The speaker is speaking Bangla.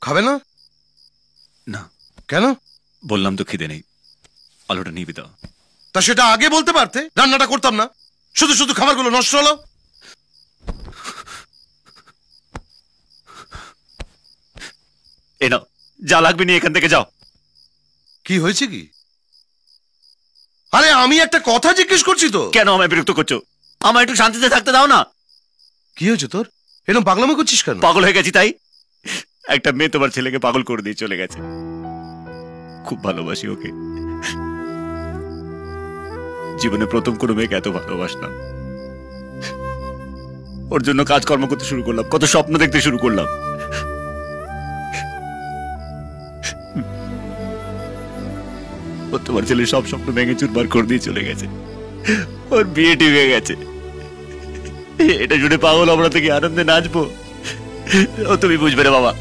খাবে না? না। কেন? বললাম তো খিদে নেই, আলুটা নিবি দাও। তা সেটা আগে বলতে পারতে, রান্নাটা করতাম না। শুধু শুধু খাবারগুলো নষ্ট হলো। এ নাও, যা লাগবে নিয়ে এখান থেকে যাও। কি হয়েছে কি? আরে আমি একটা কথা জিজ্ঞেস করছি তো। কেন আমায় বিরক্ত করছো? আমায় একটু শান্তিতে থাকতে দাও না। কি হয়েছে তোর? এরকম পাগলামি করছিস কেন? পাগল হয়ে গেছি তাই? একটা মেয়ে তোমার ছেলেকে পাগল করে দিয়ে চলে গেছে। খুব ভালোবাসি ওকে, জীবনে প্রথম কোনো মেয়েকে এত ভালোবাসলাম। ওর জন্য কাজকর্ম করতে শুরু করলাম, কত স্বপ্ন দেখতে শুরু করলাম। ও তোমার ছেলের সব স্বপ্ন ভেঙে চুরমার করে দিয়ে চলে গেছে। ওর বিয়ে ঠিক হয়ে গেছে। এটা শুনে পাগল আমরা থেকে আনন্দে নাচবো। ও তুমি বুঝবে না বাবা।